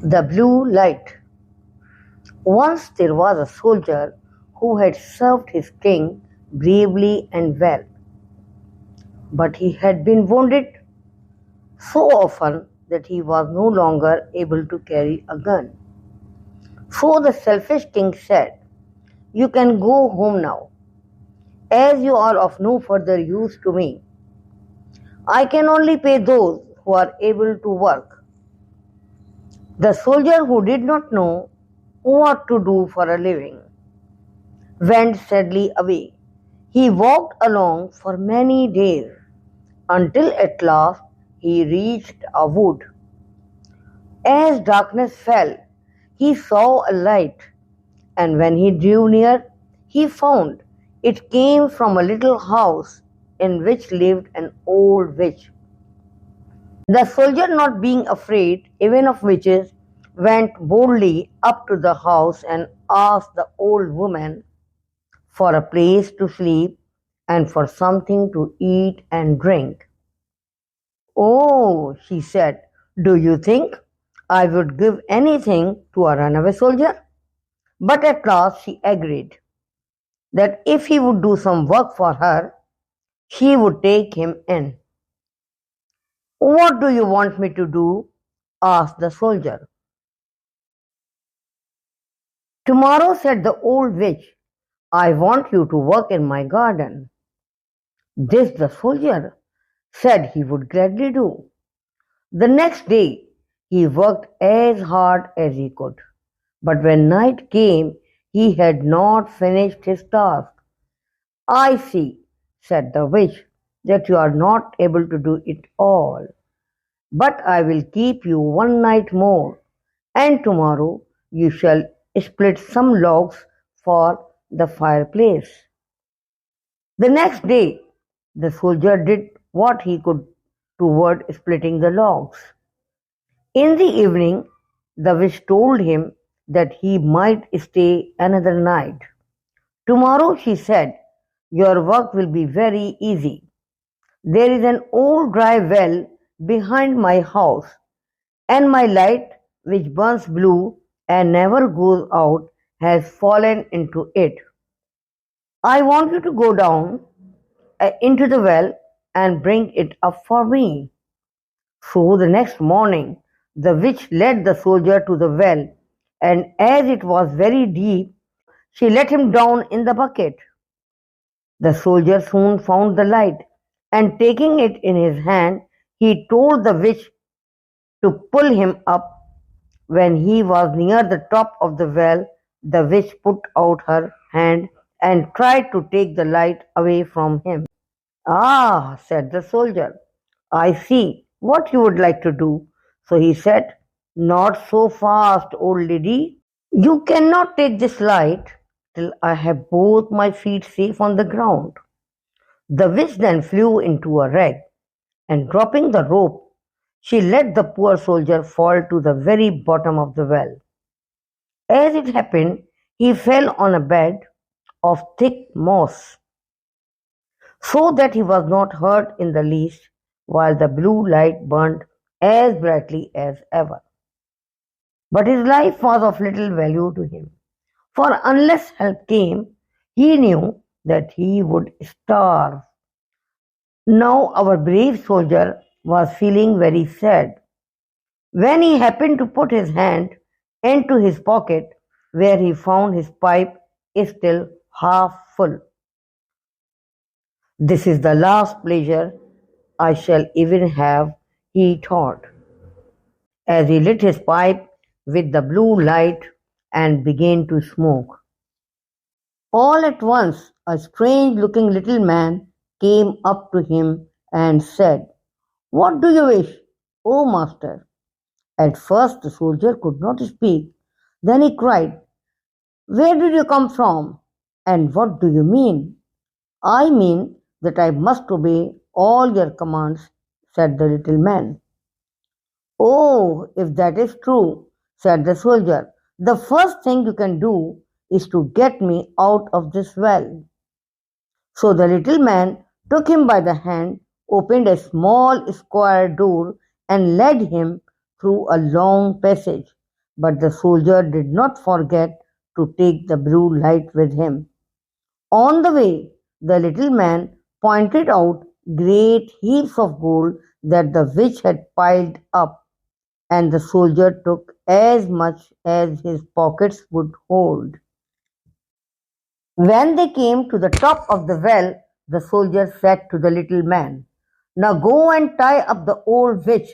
The blue light. Once there was a soldier who had served his king bravely and well, but he had been wounded so often that he was no longer able to carry a gun. So the selfish king said, "You can go home now, as you are of no further use to me. I can only pay those who are able to work." The soldier, who did not know what to do for a living, went sadly away. He walked along for many days until at last he reached a wood. As darkness fell, he saw a light, and when he drew near, he found it came from a little house in which lived an old witch. The soldier, not being afraid even of witches, went boldly up to the house and asked the old woman for a place to sleep and for something to eat and drink. "Oh," she said, "do you think I would give anything to a runaway soldier?" But at last she agreed that if he would do some work for her, she would take him in. "What do you want me to do?" asked the soldier. "Tomorrow," said the old witch, "I want you to work in my garden." This the soldier said he would gladly do. The next day he worked as hard as he could, but when night came he had not finished his task. "I see," said the witch, "that you are not able to do it all, but I will keep you one night more, and tomorrow you shall split some logs for the fireplace." The next day the soldier did what he could toward splitting the logs. In the evening the witch told him that he might stay another night. "Tomorrow," she said, "your work will be very easy. There is an old dry well behind my house, and my light, which burns blue and never goes out, has fallen into it. I want you to go down into the well and bring it up for me." So the next morning the witch led the soldier to the well, and as it was very deep, she let him down in the bucket. The soldier soon found the light, and taking it in his hand, he told the witch to pull him up. When he was near the top of the well, the witch put out her hand and tried to take the light away from him. "Ah," said the soldier, "I see what you would like to do." So he said, "Not so fast, old lady. You cannot take this light till I have both my feet safe on the ground." The witch then flew into a rag, and dropping the rope, she let the poor soldier fall to the very bottom of the well. As it happened, he fell on a bed of thick moss, so that he was not hurt in the least, while the blue light burned as brightly as ever. But his life was of little value to him, for unless help came, he knew that he would starve. Now our brave soldier was feeling very sad when he happened to put his hand into his pocket, where he found his pipe still half full. "This is the last pleasure I shall even have," he thought, as he lit his pipe with the blue light and began to smoke. All at once a strange-looking little man came up to him and said, "What do you wish, O master?" At first the soldier could not speak. Then he cried, "Where did you come from, and what do you mean?" "I mean that I must obey all your commands," said the little man. "Oh, if that is true," said the soldier, "the first thing you can do is to get me out of this well." So the little man took him by the hand, opened a small square door, and led him through a long passage. But the soldier did not forget to take the blue light with him. On the way, the little man pointed out great heaps of gold that the witch had piled up, and the soldier took as much as his pockets would hold. When they came to the top of the well, the soldier said to the little man, "Now go and tie up the old witch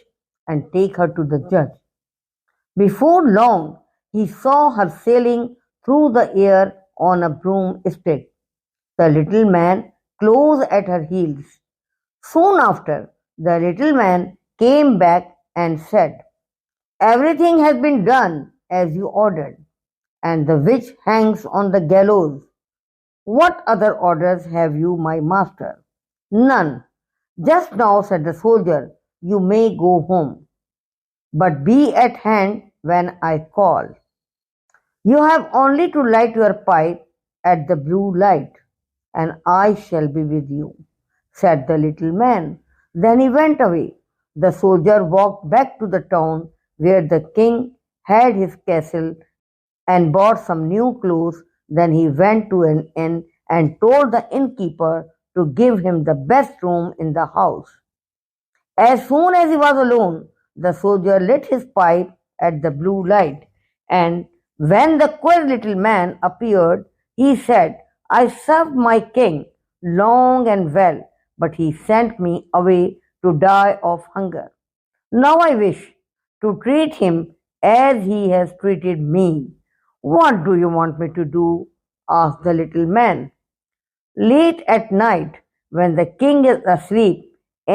and take her to the judge." Before long, he saw her sailing through the air on a broomstick, the little man close at her heels. Soon after, the little man came back and said, "Everything has been done as you ordered, and the witch hangs on the gallows. What other orders have you, my master?" "None. Just now," said the soldier, "you may go home, but be at hand when I call. You have only to light your pipe at the blue light, and I shall be with you," said the little man. Then he went away. The soldier walked back to the town where the king had his castle and bought some new clothes. Then he went to an inn and told the innkeeper to give him the best room in the house. As soon as he was alone, the soldier lit his pipe at the blue light, and when the queer little man appeared, he said, "I served my king long and well, but he sent me away to die of hunger. Now I wish to treat him as he has treated me." "What do you want me to do?" asked the little man. "Late at night, when the king is asleep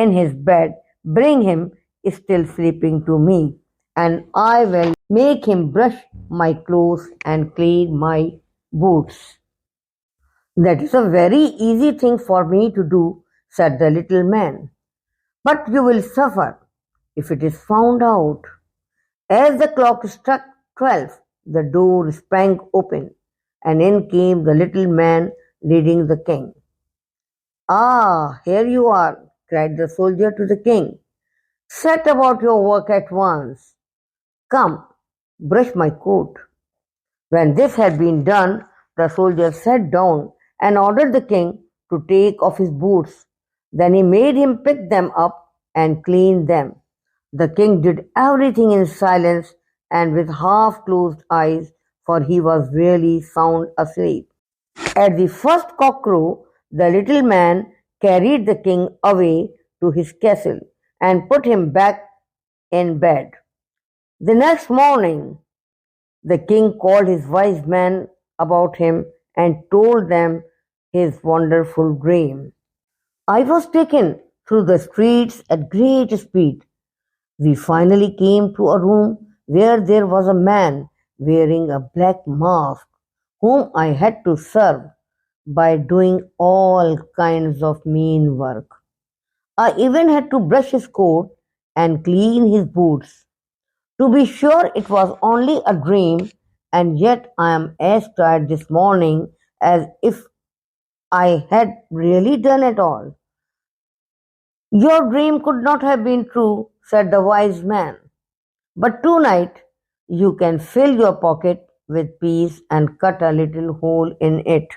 in his bed, bring him still sleeping to me, and I will make him brush my clothes and clean my boots." "That is a very easy thing for me to do," said the little man. "But you will suffer if it is found out." As the clock struck 12, the door sprang open, and in came the little man leading the king. "Ah, here you are," cried the soldier to the king. "Set about your work at once. Come, brush my coat." When this had been done, the soldier sat down and ordered the king to take off his boots. Then he made him pick them up and clean them. The king did everything in silence and with half closed eyes, for he was really sound asleep. At the first cockcrow, the little man carried the king away to his castle and put him back in bed. The next morning, the king called his wise men about him and told them his wonderful dream. "I was taken through the streets at great speed. We finally came to a room where there was a man wearing a black mask whom I had to serve by doing all kinds of mean work. I even had to brush his coat and clean his boots. To be sure, it was only a dream, and yet I am as tired this morning as if I had really done it all." "Your dream could not have been true," said the wise man. "But tonight you can fill your pocket with peas and cut a little hole in it.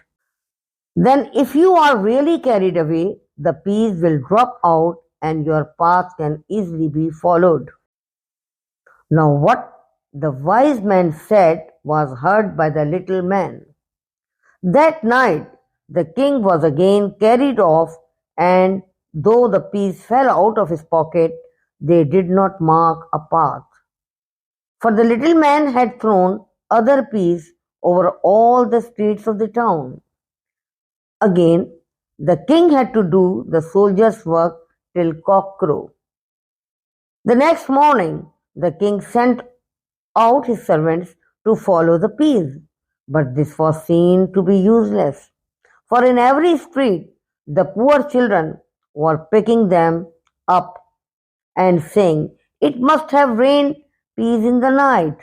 Then, if you are really carried away, the peas will drop out and your path can easily be followed." Now, what the wise man said was heard by the little man. That night, the king was again carried off, and though the peas fell out of his pocket, they did not mark a path. For the little man had thrown other peas over all the streets of the town. Again, the king had to do the soldier's work till cockcrow. The next morning, the king sent out his servants to follow the peas, but this was seen to be useless, for in every street the poor children were picking them up and saying, "It must have rained peas in the night."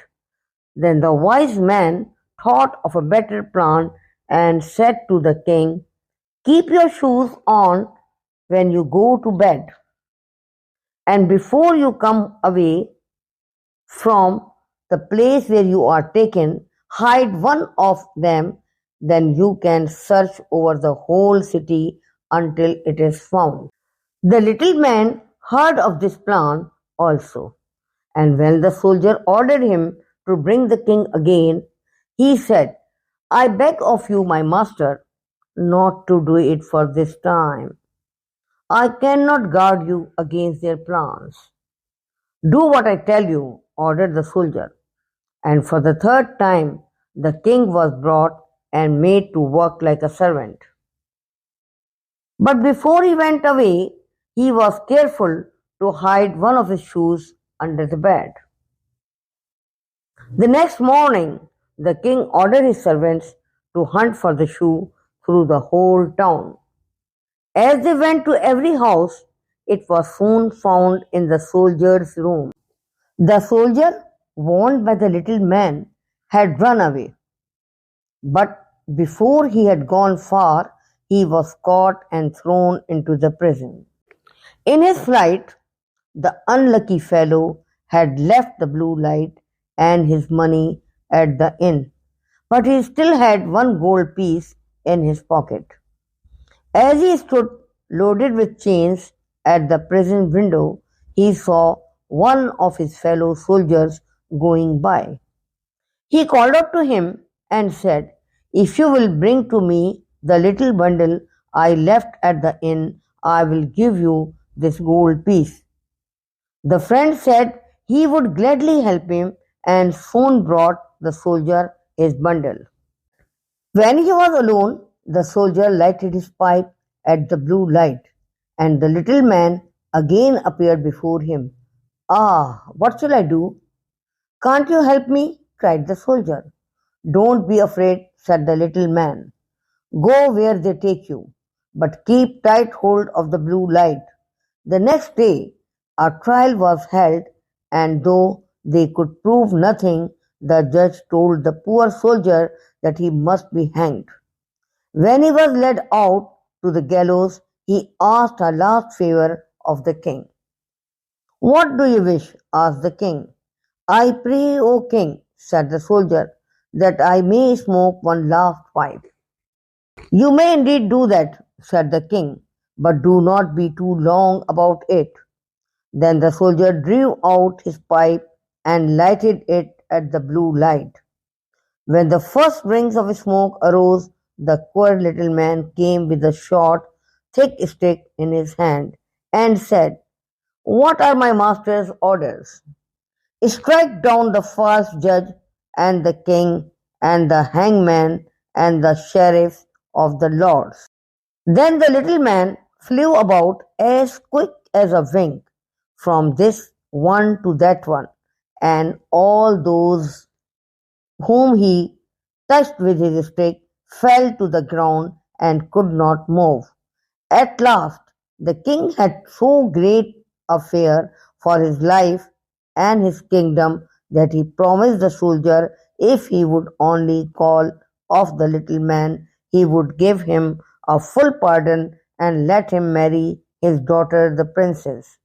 Then the wise man thought of a better plan and said to the king, "Keep your shoes on when you go to bed, and before you come away from the place where you are taken, hide one of them, then you can search over the whole city until it is found. The little man heard of this plan also, and when the soldier ordered him to bring the king again, he said, I beg of you, my master, not to do it for this time. I cannot guard you against their plans. Do what I tell you, ordered the soldier. And for the third time, the king was brought and made to work like a servant. But before he went away, he was careful to hide one of his shoes under the bed. The next morning, the king ordered his servants to hunt for the shoe through the whole town. As they went to every house, it was soon found in the soldier's room. The soldier, warned by the little man, had run away, but before he had gone far, he was caught and thrown into the prison. In his flight, the unlucky fellow had left the blue light and his money at the inn, but he still had one gold piece in his pocket. As he stood loaded with chains at the prison window, he saw one of his fellow soldiers going by. He called out to him and said, If you will bring to me the little bundle I left at the inn, I will give you this gold piece. The friend said he would gladly help him and soon brought the soldier his bundle. When he was alone, the soldier lighted his pipe at the blue light, and the little man again appeared before him. Ah, what shall I do? Can't you help me? Cried the soldier. Don't be afraid, said the little man. Go where they take you, but keep tight hold of the blue light. The next day, a trial was held, and though they could prove nothing, the judge told the poor soldier that he must be hanged. When he was led out to the gallows, he asked a last favor of the king. What do you wish? Asked the king. I pray, O king, said the soldier, that I may smoke one last pipe. You may indeed do that, said the king, but do not be too long about it. Then the soldier drew out his pipe and lighted it at the blue light. When the first rings of smoke arose, the queer little man came with a short, thick stick in his hand and said, What are my master's orders? Strike down the false judge and the king and the hangman and the sheriffs of the lords. Then the little man flew about as quick as a wing, from this one to that one, and all those whom he touched with his stick fell to the ground and could not move. At last the king had so great a fear for his life and his kingdom that he promised the soldier if he would only call off the little man, he would give him a full pardon and let him marry his daughter the princess.